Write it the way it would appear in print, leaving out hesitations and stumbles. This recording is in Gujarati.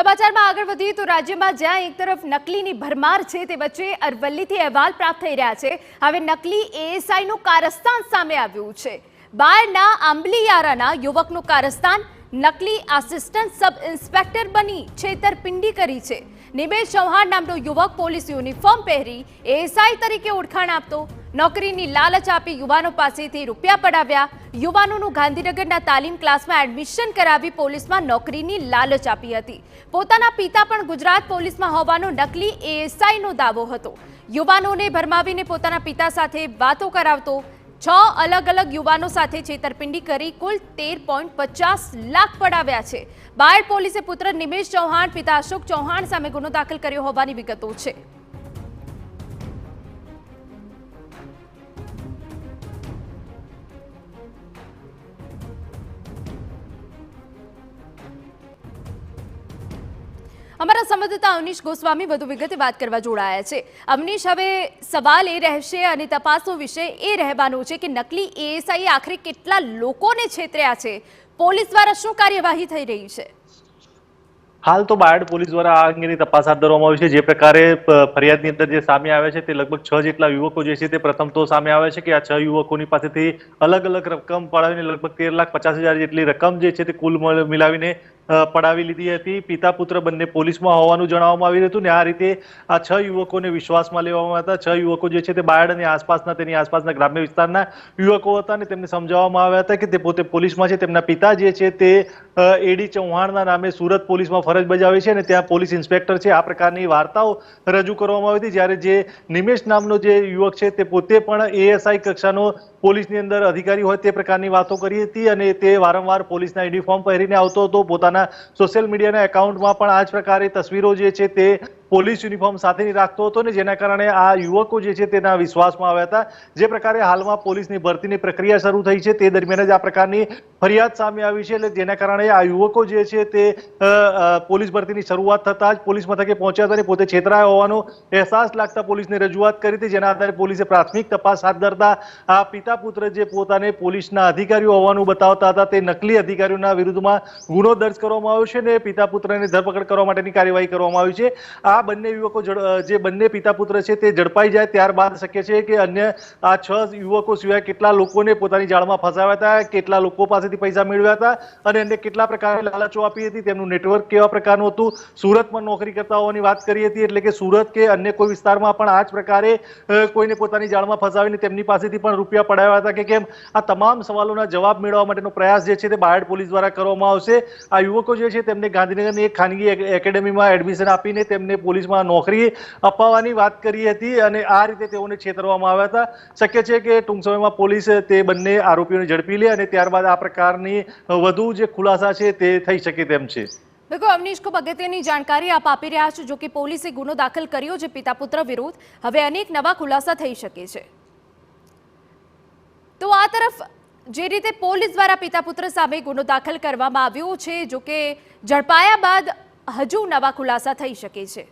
સમાચારમાં આગળ વધીએ તો રાજ્યમાં જ્યાં એક તરફ નકલીની ભરમાર છે તે વચ્ચે અરવલ્લીથી અહેવાલ પ્રાપ્ત થઈ રહ્યા છે। હવે નકલી એએસઆઈનું કારસ્તાન સામે આવ્યું છે। બાયડના આંબલીયારાના યુવકનું કારસ્તાન નકલી આસિસ્ટન્ટ સબ ઇન્સ્પેક્ટર બની છેતરપિંડી કરી છે। નિમેશ ચૌહાણ નામનો યુવક પોલીસ યુનિફોર્મ પહેરી એએસઆઈ તરીકે ઓળખાણ આપતો નોકરીની લાલચ આપી યુવાનો પાસેથી રૂપિયા પડાવ્યા। યુવાનોનું ગાંધીનગરના તાલીમ ક્લાસમાં એડમિશન કરાવી પોલીસમાં નોકરીની લાલચ આપી હતી। પોતાના પિતા પણ ગુજરાત પોલીસમાં હોવાનો નકલી એએસઆઈનો દાવો હતો। યુવાનોને ભરમાવીને પોતાના પિતા સાથે વાતો કરાવતો 6 અલગ અલગ યુવાનો સાથે છેતરપિંડી કરી કુલ 13.50 લાખ પડાવ્યા છે। બાયડ પોલીસે પુત્ર નિમેશ ચૌહાણ પિતા અશોક ચૌહાણ સામે ગુનો દાખલ કર્યો હોવાની વિગતો છે। हमारा संवाददाता अवनीश गोस्वामी વધુ વિગતે વાત કરવા જોડાયા છે। અવનીશ, હવે સવાલ એ રહેશે અને તપાસનો વિષય એ રહેવાનો છે કે નકલી એએસઆઈ આખરે કેટલા લોકોને છેતર્યા છે, પોલીસ દ્વારા શું કાર્યવાહી થઈ રહી છે? હાલ તો બાયડ પોલીસ દ્વારા આ અંગેની તપાસ હાથ ધરવામાં આવી છે। જે પ્રકારે ફરિયાદની અંદર જે સામે આવે છે તે લગભગ 6 જેટલા યુવકો જે છે તે પ્રથમ તો સામે આવે છે કે આ 6 યુવકોની પાસેથી અલગ અલગ રકમ પડાવીને લગભગ 13,50,000 જેટલી રકમ જે છે તે કુલ મિલાવીને પડાવી લીધી હતી। પિતા પુત્ર બંને પોલીસમાં હોવાનું જણાવવામાં આવ્યું હતું ને આ રીતે આ 6 યુવકોને વિશ્વાસમાં લેવામાં હતા। 6 યુવકો જે છે તે બાયડ અને આસપાસના તેની આસપાસના ગ્રામ્ય વિસ્તારના યુવકો હતા અને તેમને સમજાવવામાં આવ્યા હતા કે તે પોતે પોલીસમાં છે। તેમના પિતા જે છે તે એડી ચૌહાણના નામે સુરત પોલીસમાં ફરજ બજાવે છે અને ત્યાં પોલીસ ઇન્સ્પેક્ટર છે। આ પ્રકારની વાર્તાઓ રજૂ કરવામાં આવી હતી। જ્યારે જે નિમેશ નામનો જે યુવક છે તે પોતે પણ એએસઆઈ કક્ષાનો પોલીસની અંદર અધિકારી હોય તે પ્રકારની વાતો કરી હતી અને તે વારંવાર પોલીસના યુનિફોર્મ પહેરીને આવતો હતો। પોતાના સોશિયલ મીડિયાના એકાઉન્ટમાં પણ આ જ પ્રકારે તસવીરો જે છે તે પોલીસ યુનિફોર્મ સાથેની રાખતો હતો ને જેના કારણે આ યુવકો જે છે તેના વિશ્વાસમાં આવ્યા હતા। જે પ્રકારે હાલમાં પોલીસની ભરતીની પ્રક્રિયા શરૂ થઈ છે તે દરમિયાન જ આ પ્રકારની ફરિયાદ સામે આવી છે। એટલે જેના કારણે આ યુવકો જે છે તે પોલીસ ભરતીની શરૂઆત થતાં જ પોલીસ મથકે પહોંચ્યા હતા અને પોતે છેતરાયા હોવાનો અહેસાસ લાગતા પોલીસને રજૂઆત કરી હતી। જેના આધારે પોલીસે પ્રાથમિક તપાસ હાથ ધરતા આ પિતા પુત્ર જે પોતાને પોલીસના અધિકારીઓ હોવાનું બતાવતા હતા તે નકલી અધિકારીઓના વિરુદ્ધમાં ગુનો દર્જ કરવામાં આવ્યો છે અને પિતા પુત્રને ધરપકડ કરવા માટેની કાર્યવાહી કરવામાં આવી છે। આ બંને યુવકો જે બંને પિતા પુત્ર છે તે ઝડપાઈ જાય ત્યારબાદ શક્ય છે કે અન્ય આ 6 યુવકો સિવાય કેટલા લોકોને પોતાની જાળમાં ફસાવ્યા હતા, કેટલા લોકો પાસેથી પૈસા મેળવ્યા હતા અને અન્ય કેટલા પ્રકારની લાલચો આપી હતી, તેમનું નેટવર્ક કેવા પ્રકારનું હતું। સુરતમાં નોકરી કરતા હોવાની વાત કરી હતી એટલે કે સુરત કે અન્ય કોઈ વિસ્તારમાં પણ આ જ પ્રકારે કોઈને પોતાની જાળમાં ફસાવીને તેમની પાસેથી પણ રૂપિયા પડાવ્યા હતા કે કેમ, આ તમામ સવાલોના જવાબ મેળવવા માટેનો પ્રયાસ જે છે તે બાયડ પોલીસ દ્વારા કરવામાં આવશે। આ યુવકો જે છે તેમને ગાંધીનગરની એક ખાનગી એકેડેમીમાં એડમિશન આપીને તેમને પોલીસમાં નોકરી અપાવવાની વાત કરી હતી અને આ રીતે તેઓને છેતરવામાં આવ્યા હતા। શક્ય છે કે ટૂંક સમયમાં પોલીસ તે બંને આરોપીઓને ઝડપી લે અને ત્યારબાદ આ પ્રકારની વધુ જે ખુલાસા છે તે થઈ શકે તેમ છે। देखो अवनीश, खूब अगत्यनी जानकारी आप आपी रह्या छो। जो कि पोलीसे गुनो दाखल कर्यो छे पिता पुत्र विरुद्ध, हवे अनेक नवा खुलासा થઈ શકે છે। તો આ તરફ જે રીતે પોલીસ દ્વારા પિતા પુત્ર સામે ગુનો દાખલ કરવામાં આવ્યો છે, જો કે ઝડપાયા બાદ હજુ નવા ખુલાસા થઈ શકે છે।